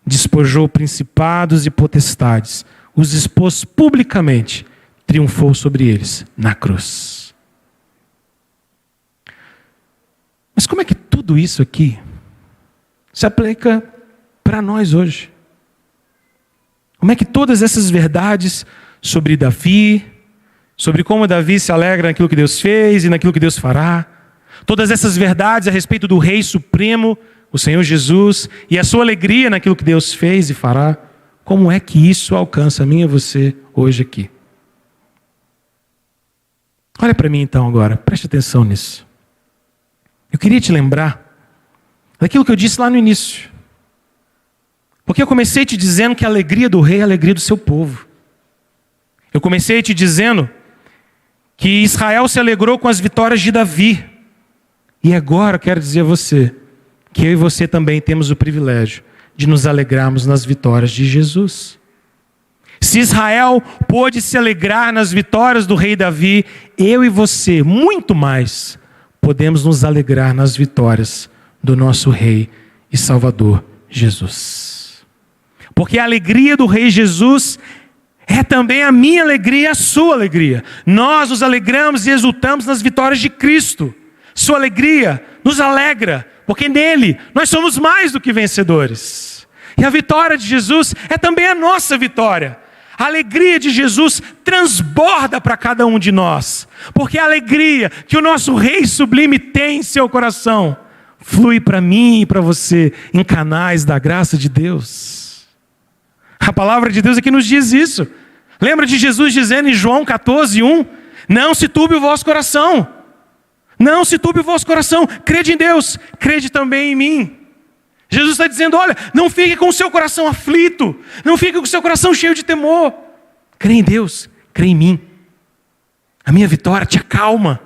Despojou principados e potestades, os expôs publicamente, triunfou sobre eles na cruz. Mas como é que tudo isso aqui se aplica para nós hoje? Como é que todas essas verdades sobre Davi, sobre como Davi se alegra naquilo que Deus fez e naquilo que Deus fará, todas essas verdades a respeito do Rei Supremo, o Senhor Jesus, e a sua alegria naquilo que Deus fez e fará, como é que isso alcança a mim e você hoje aqui? Olha para mim então agora, preste atenção nisso. Eu queria te lembrar daquilo que eu disse lá no início. Porque eu comecei te dizendo que a alegria do Rei é a alegria do seu povo. Eu comecei te dizendo que Israel se alegrou com as vitórias de Davi. E agora eu quero dizer a você que eu e você também temos o privilégio de nos alegrarmos nas vitórias de Jesus. Se Israel pôde se alegrar nas vitórias do rei Davi, eu e você, muito mais, podemos nos alegrar nas vitórias do nosso rei e salvador Jesus. Porque a alegria do rei Jesus é também a minha alegria e a sua alegria. Nós nos alegramos e exultamos nas vitórias de Cristo. Sua alegria nos alegra, porque nele nós somos mais do que vencedores. E a vitória de Jesus é também a nossa vitória. A alegria de Jesus transborda para cada um de nós, porque a alegria que o nosso Rei sublime tem em seu coração flui para mim e para você em canais da graça de Deus. A palavra de Deus aqui nos diz isso. Lembra de Jesus dizendo em João 14:1? Não se turbe o vosso coração. Não se turbe o vosso coração. Crede em Deus, crede também em mim. Jesus está dizendo, olha, não fique com o seu coração aflito. Não fique com o seu coração cheio de temor. Crê em Deus, crê em mim. A minha vitória te acalma.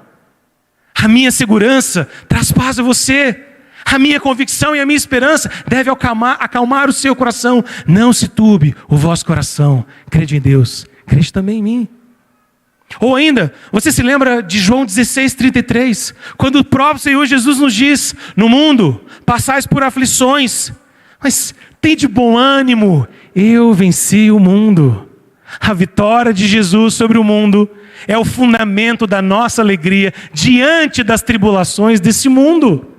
A minha segurança traz paz a você. A minha convicção e a minha esperança deve acalmar o seu coração. Não se turbe o vosso coração. Crede em Deus, crede também em mim. Ou ainda, você se lembra de João 16:33, quando o próprio Senhor Jesus nos diz, no mundo passais por aflições, mas tem de bom ânimo, eu venci o mundo. A vitória de Jesus sobre o mundo é o fundamento da nossa alegria diante das tribulações desse mundo.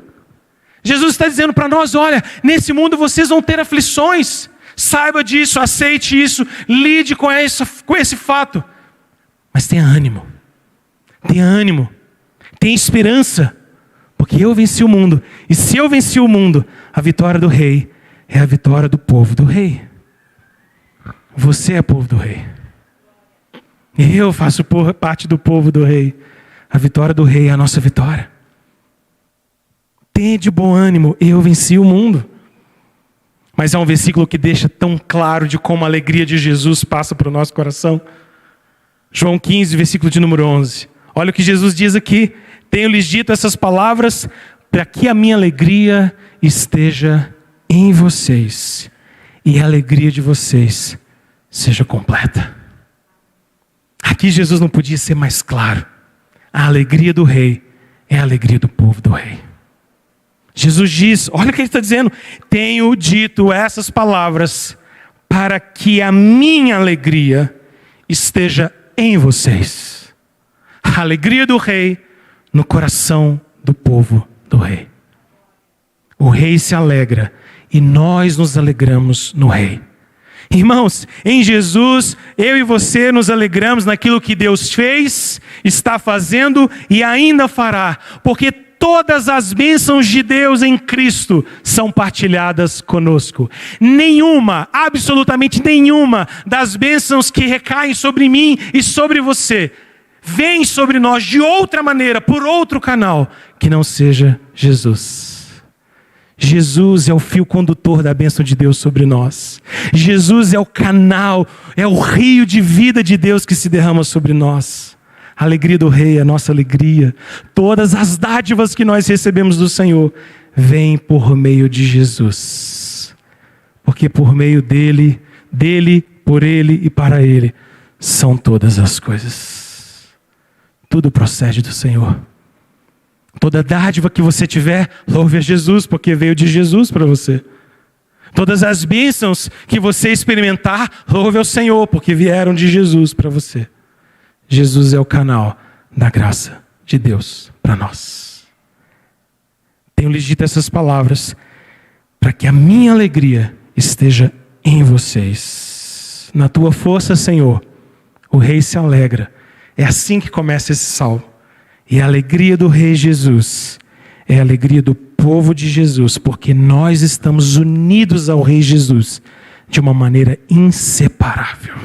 Jesus está dizendo para nós, olha, nesse mundo vocês vão ter aflições, saiba disso, aceite isso, lide com esse fato. Mas tenha ânimo, tenha esperança, porque eu venci o mundo. E se eu venci o mundo, a vitória do rei é a vitória do povo do rei. Você é povo do rei. Eu faço parte do povo do rei. A vitória do rei é a nossa vitória. Tenha de bom ânimo, eu venci o mundo. Mas é um versículo que deixa tão claro de como a alegria de Jesus passa para o nosso coração. João 15, versículo de número 11. Olha o que Jesus diz aqui. Tenho-lhes dito essas palavras para que a minha alegria esteja em vocês e a alegria de vocês seja completa. Aqui Jesus não podia ser mais claro. A alegria do rei é a alegria do povo do rei. Jesus diz, olha o que ele está dizendo. Tenho dito essas palavras para que a minha alegria esteja em vocês. A alegria do rei no coração do povo do rei. O rei se alegra e nós nos alegramos no rei. Irmãos, em Jesus, eu e você nos alegramos naquilo que Deus fez, está fazendo e ainda fará, porque todas as bênçãos de Deus em Cristo são partilhadas conosco. Nenhuma, absolutamente nenhuma das bênçãos que recaem sobre mim e sobre você, vem sobre nós de outra maneira, por outro canal, que não seja Jesus. Jesus é o fio condutor da bênção de Deus sobre nós. Jesus é o canal, é o rio de vida de Deus que se derrama sobre nós. A alegria do rei é a nossa alegria. Todas as dádivas que nós recebemos do Senhor vêm por meio de Jesus. Porque por meio dele, por ele e para ele, são todas as coisas. Tudo procede do Senhor. Toda dádiva que você tiver, louve a Jesus, porque veio de Jesus para você. Todas as bênçãos que você experimentar, louve ao Senhor, porque vieram de Jesus para você. Jesus é o canal da graça de Deus para nós. Tenho-lhes dito essas palavras para que a minha alegria esteja em vocês. Na tua força, Senhor, o rei se alegra. É assim que começa esse salmo. E a alegria do rei Jesus é a alegria do povo de Jesus, porque nós estamos unidos ao rei Jesus de uma maneira inseparável.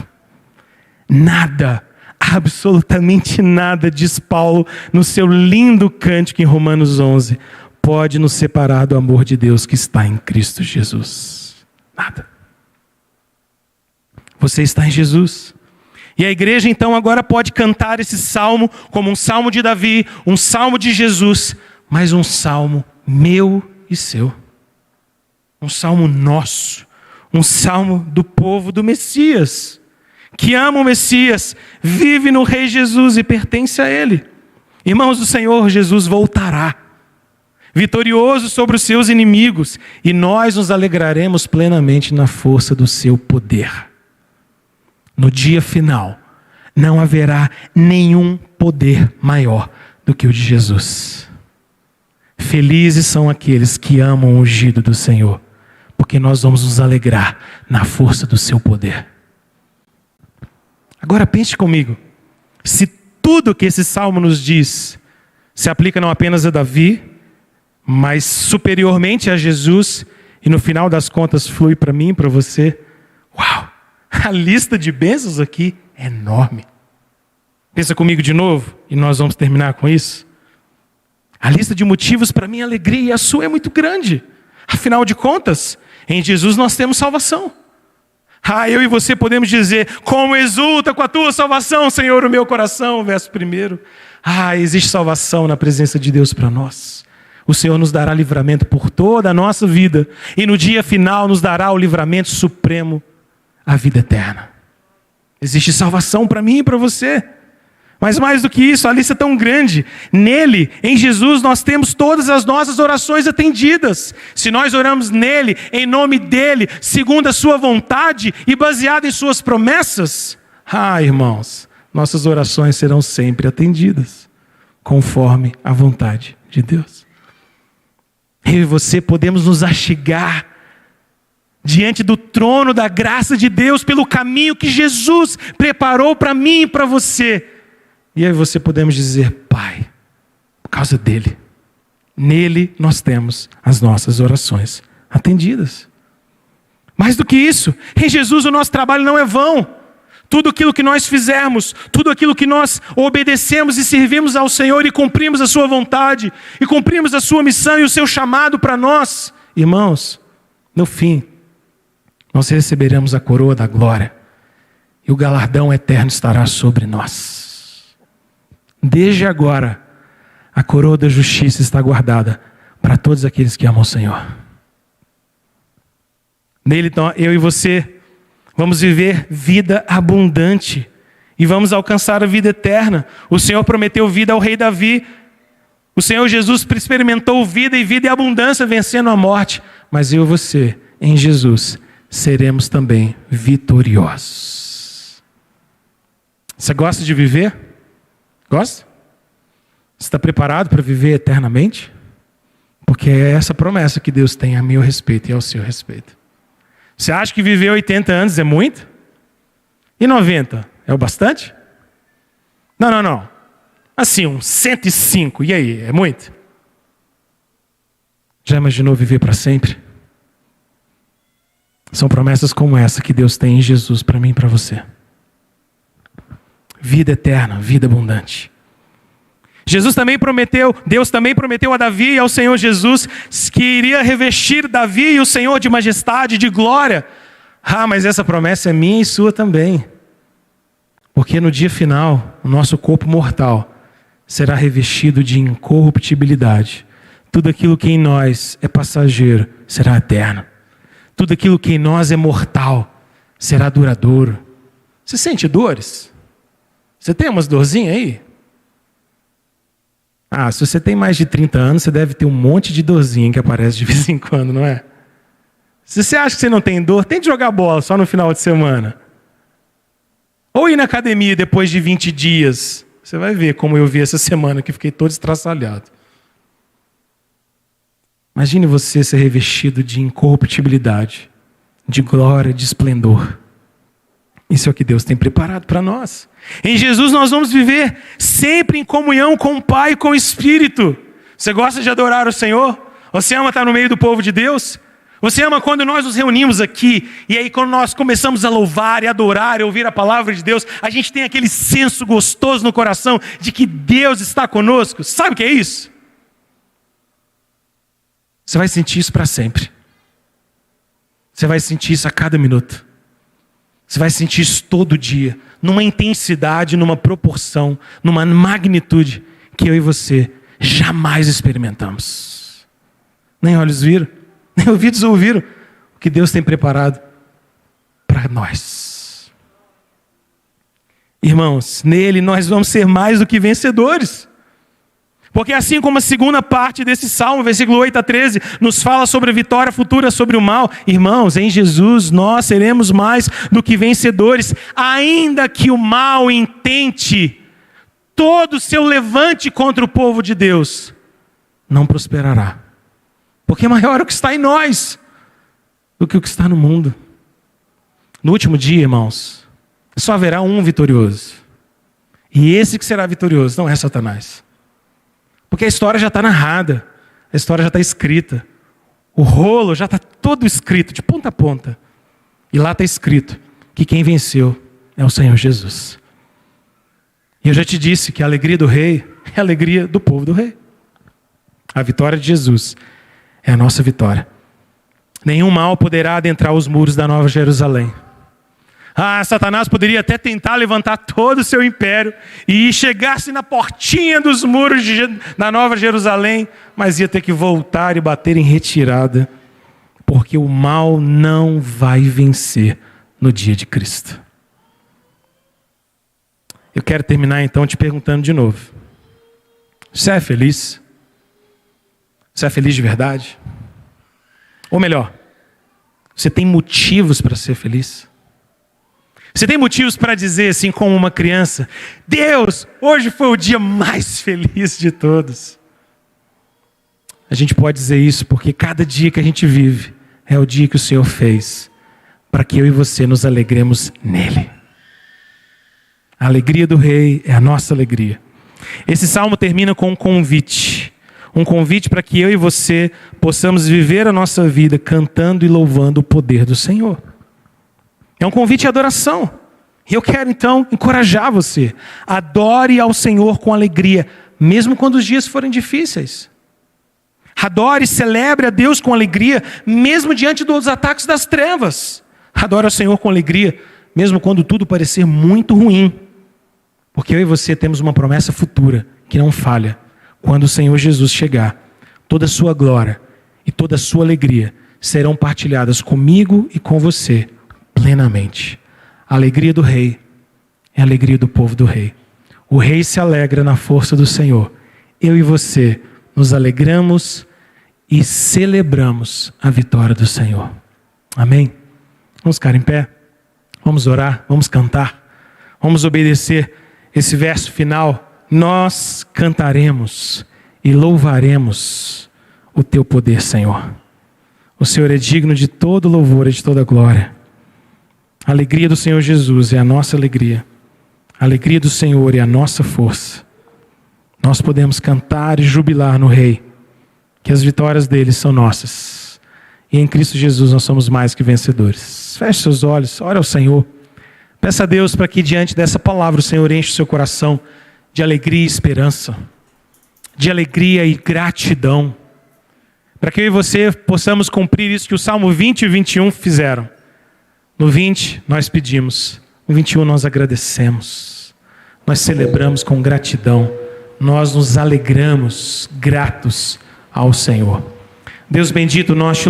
Nada, absolutamente nada, diz Paulo no seu lindo cântico em Romanos 11, pode nos separar do amor de Deus que está em Cristo Jesus. Nada. Você está em Jesus. E a igreja então agora pode cantar esse salmo como um salmo de Davi, um salmo de Jesus, mas um salmo meu e seu. Um salmo nosso, um salmo do povo do Messias, que ama o Messias, vive no Rei Jesus e pertence a Ele. Irmãos, o Senhor Jesus voltará, vitorioso sobre os seus inimigos, e nós nos alegraremos plenamente na força do seu poder. No dia final, não haverá nenhum poder maior do que o de Jesus. Felizes são aqueles que amam o ungido do Senhor, porque nós vamos nos alegrar na força do seu poder. Agora pense comigo, se tudo que esse salmo nos diz se aplica não apenas a Davi, mas superiormente a Jesus, e no final das contas flui para mim e para você, uau! A lista de bênçãos aqui é enorme. Pensa comigo de novo, e nós vamos terminar com isso. A lista de motivos para minha alegria e a sua é muito grande. Afinal de contas, em Jesus nós temos salvação. Eu e você podemos dizer, como exulta com a tua salvação, Senhor, o meu coração, verso 1. Existe salvação na presença de Deus para nós. O Senhor nos dará livramento por toda a nossa vida, e no dia final nos dará o livramento supremo, a vida eterna. Existe salvação para mim e para você. Mas mais do que isso, a lista é tão grande. Nele, em Jesus, nós temos todas as nossas orações atendidas. Se nós oramos nele, em nome dele, segundo a sua vontade e baseado em suas promessas, irmãos, nossas orações serão sempre atendidas, conforme a vontade de Deus. Eu e você podemos nos achegar diante do trono da graça de Deus pelo caminho que Jesus preparou para mim e para você. E aí você podemos dizer, Pai, por causa dele, nele nós temos as nossas orações atendidas. Mais do que isso, em Jesus o nosso trabalho não é vão. Tudo aquilo que nós fizermos, tudo aquilo que nós obedecemos e servimos ao Senhor e cumprimos a sua vontade, e cumprimos a sua missão e o seu chamado para nós, irmãos, no fim, nós receberemos a coroa da glória, e o galardão eterno estará sobre nós. Desde agora, a coroa da justiça está guardada para todos aqueles que amam o Senhor. Nele, então, eu e você vamos viver vida abundante e vamos alcançar a vida eterna. O Senhor prometeu vida ao rei Davi. O Senhor Jesus experimentou vida e abundância, vencendo a morte. Mas eu e você, em Jesus, seremos também vitoriosos. Você gosta de viver? Gosta? Você está preparado para viver eternamente? Porque é essa promessa que Deus tem a meu respeito e ao seu respeito. Você acha que viver 80 anos é muito? E 90? É o bastante? Não. Assim, uns 105. E aí, é muito? Já imaginou viver para sempre? São promessas como essa que Deus tem em Jesus para mim e para você. Vida eterna, vida abundante. Deus também prometeu a Davi e ao Senhor Jesus que iria revestir Davi e o Senhor de majestade, de glória. Mas essa promessa é minha e sua também. Porque no dia final, o nosso corpo mortal será revestido de incorruptibilidade. Tudo aquilo que em nós é passageiro será eterno. Tudo aquilo que em nós é mortal será duradouro. Você sente dores? Você tem umas dorzinhas aí? Se você tem mais de 30 anos, você deve ter um monte de dorzinha que aparece de vez em quando, não é? Se você acha que você não tem dor, tente jogar bola só no final de semana. Ou ir na academia depois de 20 dias. Você vai ver como eu vi essa semana, que fiquei todo estraçalhado. Imagine você ser revestido de incorruptibilidade, de glória, de esplendor. Isso é o que Deus tem preparado para nós. Em Jesus nós vamos viver sempre em comunhão com o Pai e com o Espírito. Você gosta de adorar o Senhor? Você ama estar no meio do povo de Deus? Você ama quando nós nos reunimos aqui, e aí quando nós começamos a louvar e adorar e ouvir a palavra de Deus, a gente tem aquele senso gostoso no coração de que Deus está conosco? Sabe o que é isso? Você vai sentir isso para sempre. Você vai sentir isso a cada minuto. Você vai sentir isso todo dia, numa intensidade, numa proporção, numa magnitude que eu e você jamais experimentamos. Nem olhos viram, nem ouvidos ouviram o que Deus tem preparado para nós. Irmãos, nele nós vamos ser mais do que vencedores. Porque assim como a segunda parte desse salmo, versículo 8 a 13, nos fala sobre a vitória futura sobre o mal. Irmãos, em Jesus nós seremos mais do que vencedores, ainda que o mal intente todo o seu levante contra o povo de Deus, não prosperará. Porque maior é o que está em nós do que o que está no mundo. No último dia, irmãos, só haverá um vitorioso. E esse que será vitorioso não é Satanás. Porque a história já está narrada, a história já está escrita. O rolo já está todo escrito, de ponta a ponta. E lá está escrito que quem venceu é o Senhor Jesus. E eu já te disse que a alegria do rei é a alegria do povo do rei. A vitória de Jesus é a nossa vitória. Nenhum mal poderá adentrar os muros da Nova Jerusalém. Satanás poderia até tentar levantar todo o seu império e chegar-se na portinha dos muros da Nova Jerusalém, mas ia ter que voltar e bater em retirada, porque o mal não vai vencer no dia de Cristo. Eu quero terminar então te perguntando de novo: você é feliz? Você é feliz de verdade? Ou melhor, você tem motivos para ser feliz? Você tem motivos para dizer assim como uma criança: Deus, hoje foi o dia mais feliz de todos? A gente pode dizer isso porque cada dia que a gente vive é o dia que o Senhor fez para que eu e você nos alegremos nele. A alegria do rei é a nossa alegria. Esse salmo termina com um convite para que eu e você possamos viver a nossa vida cantando e louvando o poder do Senhor. É um convite à adoração. E eu quero então encorajar você. Adore ao Senhor com alegria, mesmo quando os dias forem difíceis. Adore e celebre a Deus com alegria, mesmo diante dos ataques das trevas. Adore ao Senhor com alegria, mesmo quando tudo parecer muito ruim. Porque eu e você temos uma promessa futura que não falha. Quando o Senhor Jesus chegar, toda a sua glória e toda a sua alegria serão partilhadas comigo e com você plenamente. A alegria do rei é a alegria do povo do rei. O rei se alegra na força do Senhor. Eu e você nos alegramos e celebramos a vitória do Senhor. Amém? Vamos ficar em pé? Vamos orar? Vamos cantar? Vamos obedecer esse verso final. Nós cantaremos e louvaremos o teu poder, Senhor. O Senhor é digno de todo louvor e de toda glória. A alegria do Senhor Jesus é a nossa alegria. A alegria do Senhor é a nossa força. Nós podemos cantar e jubilar no Rei, que as vitórias dele são nossas. E em Cristo Jesus nós somos mais que vencedores. Feche seus olhos, ore ao Senhor. Peça a Deus para que diante dessa palavra o Senhor enche o seu coração de alegria e esperança, de alegria e gratidão, para que eu e você possamos cumprir isso que o Salmo 20 e 21 fizeram. No 20 nós pedimos, no 21 nós agradecemos, nós celebramos com gratidão, nós nos alegramos gratos ao Senhor. Deus bendito, nós te louvamos.